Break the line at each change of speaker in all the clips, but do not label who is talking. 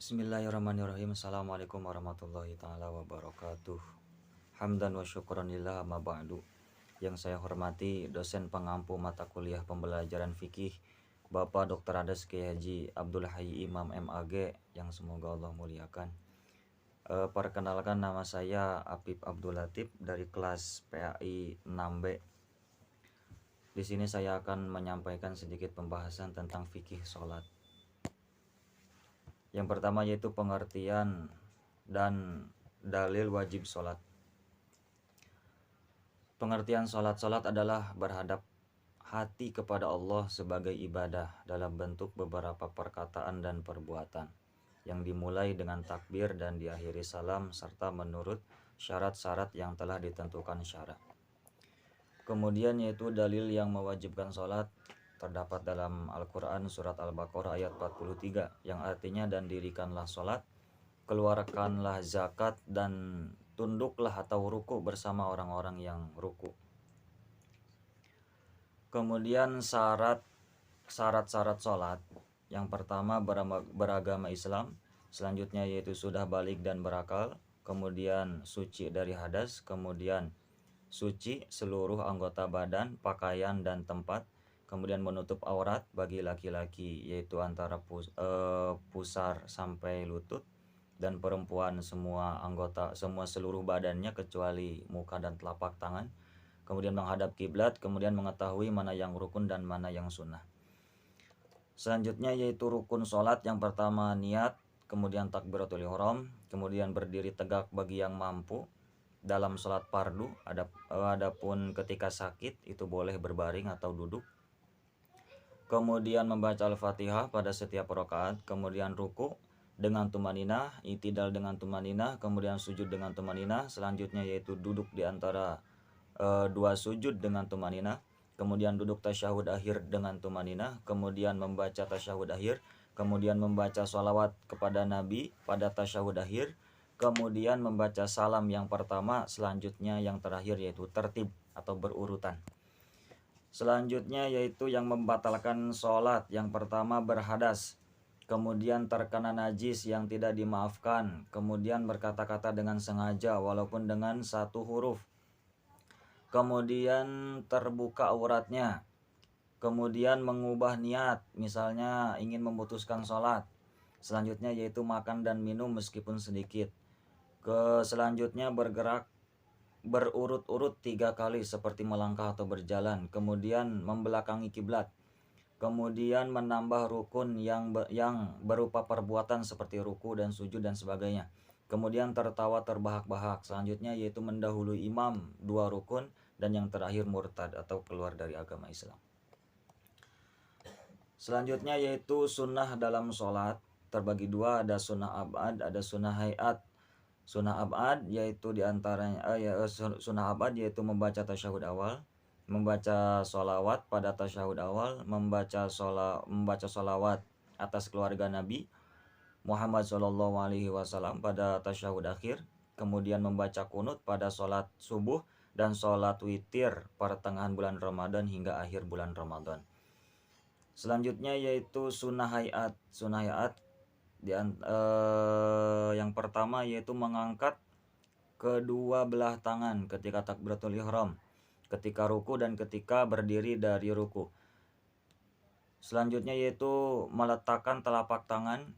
Bismillahirrahmanirrahim. Assalamualaikum warahmatullahi ta'ala wabarakatuh. Hamdan wa syukran lillah amma ba'du. Yang saya hormati dosen pengampu mata kuliah pembelajaran fikih Bapak Dr. Ades Kiai Haji Abdul Hayy Imam MAG yang semoga Allah muliakan. Perkenalkan, nama saya Apip Abdul Latif dari kelas PAI 6B. Di sini saya akan menyampaikan sedikit pembahasan tentang fikih sholat. Yang pertama yaitu pengertian dan dalil wajib sholat. Pengertian sholat adalah berhadap hati kepada Allah sebagai ibadah dalam bentuk beberapa perkataan dan perbuatan yang dimulai dengan takbir dan diakhiri salam serta menurut syarat-syarat yang telah ditentukan syara. Kemudian yaitu dalil yang mewajibkan sholat terdapat dalam Al-Quran surat Al-Baqarah ayat 43 yang artinya, dan dirikanlah sholat, keluarkanlah zakat, dan tunduklah atau ruku bersama orang-orang yang ruku. Kemudian syarat-syarat sholat, yang pertama beragama Islam, selanjutnya yaitu sudah balik dan berakal, kemudian suci dari hadas, kemudian suci seluruh anggota badan, pakaian dan tempat, kemudian menutup aurat bagi laki-laki yaitu antara pusar sampai lutut, dan perempuan semua seluruh badannya kecuali muka dan telapak tangan, kemudian menghadap kiblat, kemudian mengetahui mana yang rukun dan mana yang sunnah. Selanjutnya yaitu rukun sholat, yang pertama niat, kemudian takbiratul ihram, kemudian berdiri tegak bagi yang mampu dalam sholat fardu. Adapun ketika sakit itu boleh berbaring atau duduk. Kemudian membaca Al-Fatihah pada setiap rakaat, kemudian ruku dengan tumaninah, i'tidal dengan tumaninah, kemudian sujud dengan tumaninah. Selanjutnya yaitu duduk di antara dua sujud dengan tumaninah, kemudian duduk tasyahud akhir dengan tumaninah, kemudian membaca tasyahud akhir, kemudian membaca sholawat kepada Nabi pada tasyahud akhir, kemudian membaca salam yang pertama, selanjutnya yang terakhir yaitu tertib atau berurutan. Selanjutnya yaitu yang membatalkan sholat, yang pertama berhadas, kemudian terkena najis yang tidak dimaafkan, kemudian berkata-kata dengan sengaja walaupun dengan satu huruf, kemudian terbuka auratnya, kemudian mengubah niat, misalnya ingin memutuskan sholat. Selanjutnya yaitu makan dan minum meskipun sedikit. Selanjutnya bergerak berurut-urut 3 kali seperti melangkah atau berjalan, kemudian membelakangi kiblat, kemudian menambah rukun yang berupa perbuatan seperti ruku dan sujud dan sebagainya, kemudian tertawa terbahak-bahak. Selanjutnya yaitu mendahului imam 2 rukun, dan yang terakhir murtad atau keluar dari agama Islam. Selanjutnya yaitu sunnah dalam sholat terbagi 2, ada sunnah abad, ada sunnah hayat. Sunnah abad yaitu diantaranya sunnah abad yaitu membaca tasyahud awal, membaca sholawat pada tasyahud awal, membaca sholawat atas keluarga Nabi Muhammad SAW pada tasyahud akhir, kemudian membaca kunut pada sholat subuh dan sholat witir pertengahan bulan Ramadan hingga akhir bulan Ramadan. Selanjutnya yaitu sunnah hayat. Sunnah hayat yang pertama yaitu mengangkat kedua belah tangan ketika takbiratul ihram, ketika ruku dan ketika berdiri dari ruku. Selanjutnya yaitu meletakkan telapak tangan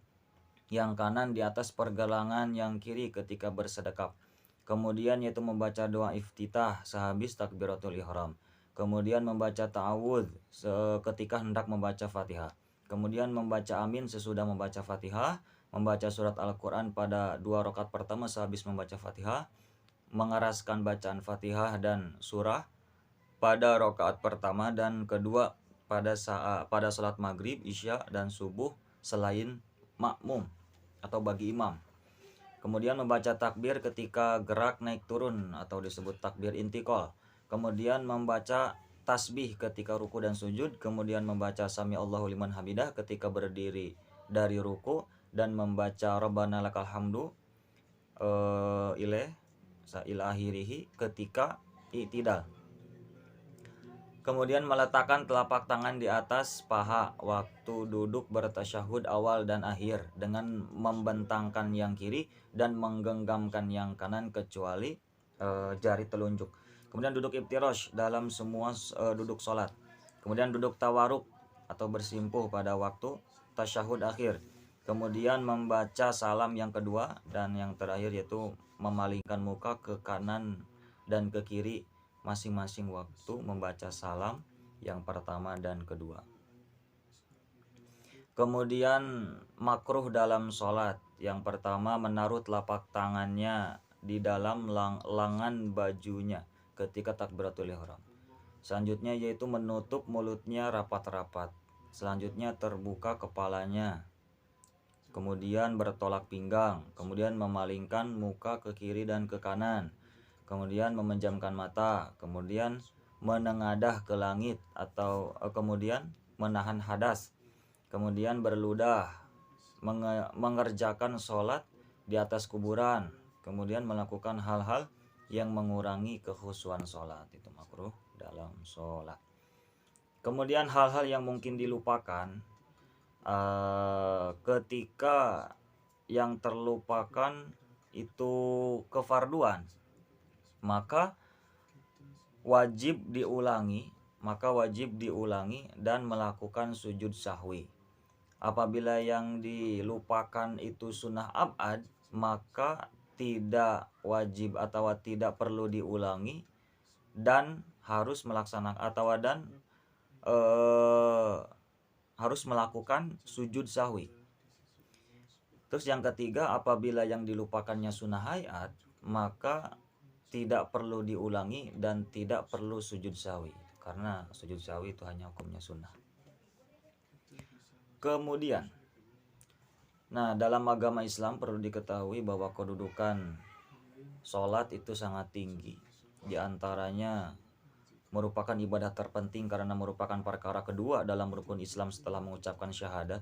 yang kanan di atas pergelangan yang kiri ketika bersedekap. Kemudian yaitu membaca doa iftitah sehabis takbiratul ihram. Kemudian membaca ta'awudz ketika hendak membaca Fatihah. Kemudian membaca amin sesudah membaca Fatihah, membaca surat Al-Quran pada 2 rakaat pertama sehabis membaca Fatihah, mengeraskan bacaan Fatihah dan surah pada rakaat pertama dan kedua pada salat maghrib, isya, dan subuh selain makmum atau bagi imam. Kemudian membaca takbir ketika gerak naik turun atau disebut takbir intikal. Kemudian membaca tasbih ketika ruku dan sujud, kemudian membaca sami Allahu liman hamidah ketika berdiri dari ruku, dan membaca Rabbana lakal hamdu ila akhirih ketika i'tidal. Kemudian meletakkan telapak tangan di atas paha waktu duduk bertasyahud awal dan akhir dengan membentangkan yang kiri dan menggenggamkan yang kanan kecuali jari telunjuk. Kemudian duduk iftirosh dalam semua duduk sholat. Kemudian duduk tawaruk atau bersimpuh pada waktu tasyahud akhir. Kemudian membaca salam yang kedua dan yang terakhir yaitu memalingkan muka ke kanan dan ke kiri masing-masing waktu membaca salam yang pertama dan kedua. Kemudian makruh dalam sholat. Yang pertama menaruh telapak tangannya di dalam lengan bajunya ketika takbiratul ihram. Selanjutnya yaitu menutup mulutnya rapat-rapat. Selanjutnya terbuka kepalanya. Kemudian bertolak pinggang. Kemudian memalingkan muka ke kiri dan ke kanan. Kemudian memejamkan mata, kemudian menengadah ke langit atau kemudian menahan hadas, kemudian berludah, mengerjakan sholat di atas kuburan, kemudian melakukan hal-hal yang mengurangi kekhusyuan sholat, itu makruh dalam sholat. Kemudian hal-hal yang mungkin dilupakan ketika yang terlupakan itu kefarduan, maka wajib diulangi dan melakukan sujud sahwi. Apabila yang dilupakan itu sunnah abad, maka tidak wajib atau tidak perlu diulangi dan harus melaksanakan harus melakukan sujud sahwi. Terus yang ketiga, apabila yang dilupakannya sunnah hayat, maka tidak perlu diulangi dan tidak perlu sujud sahwi, karena sujud sahwi itu hanya hukumnya sunnah. Kemudian, dalam agama Islam perlu diketahui bahwa kedudukan sholat itu sangat tinggi. Di antaranya merupakan ibadah terpenting karena merupakan perkara kedua dalam rukun Islam setelah mengucapkan syahadat.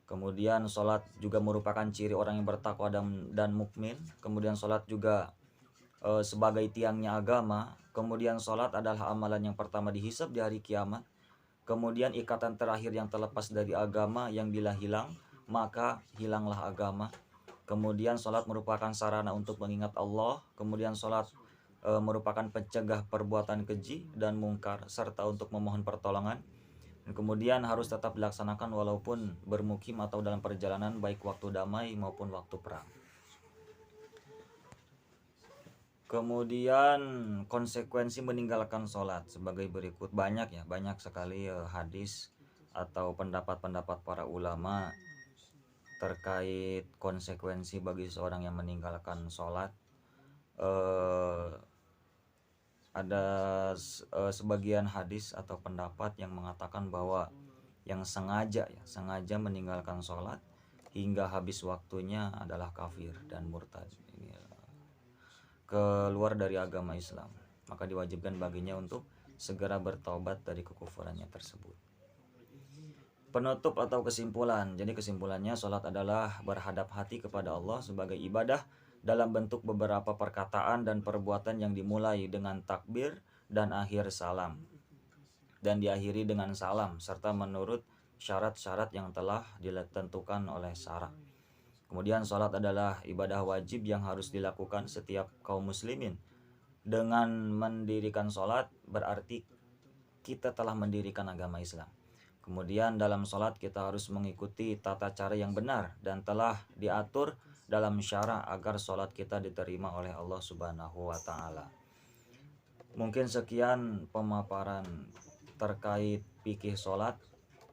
Kemudian sholat juga merupakan ciri orang yang bertakwa dan mukmin. Kemudian sholat juga sebagai tiangnya agama. Kemudian sholat adalah amalan yang pertama dihisab di hari kiamat. Kemudian ikatan terakhir yang terlepas dari agama yang bila hilang, maka hilanglah agama. Kemudian sholat merupakan sarana untuk mengingat Allah. Kemudian sholat merupakan pencegah perbuatan keji dan mungkar serta untuk memohon pertolongan. Dan kemudian harus tetap dilaksanakan walaupun bermukim atau dalam perjalanan, baik waktu damai maupun waktu perang. Kemudian konsekuensi meninggalkan sholat sebagai berikut. Banyak sekali hadis atau pendapat-pendapat para ulama terkait konsekuensi bagi seorang yang meninggalkan sholat. Ada sebagian hadis atau pendapat yang mengatakan bahwa yang sengaja meninggalkan sholat hingga habis waktunya adalah kafir dan murtad, keluar dari agama Islam, maka diwajibkan baginya untuk segera bertaubat dari kekufurannya tersebut. Penutup atau kesimpulan. Jadi kesimpulannya, sholat adalah berhadap hati kepada Allah sebagai ibadah dalam bentuk beberapa perkataan dan perbuatan yang dimulai dengan takbir dan akhir salam, dan diakhiri dengan salam serta menurut syarat-syarat yang telah ditentukan oleh syara. Kemudian sholat adalah ibadah wajib yang harus dilakukan setiap kaum muslimin. Dengan mendirikan sholat berarti kita telah mendirikan agama Islam. Kemudian dalam sholat kita harus mengikuti tata cara yang benar dan telah diatur dalam syara agar sholat kita diterima oleh Allah Subhanahu wa Ta'ala. Mungkin sekian pemaparan terkait fikih sholat.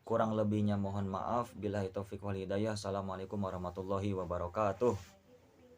Kurang lebihnya mohon maaf. Billahi taufiq wal hidayah. Assalamualaikum warahmatullahi wabarakatuh.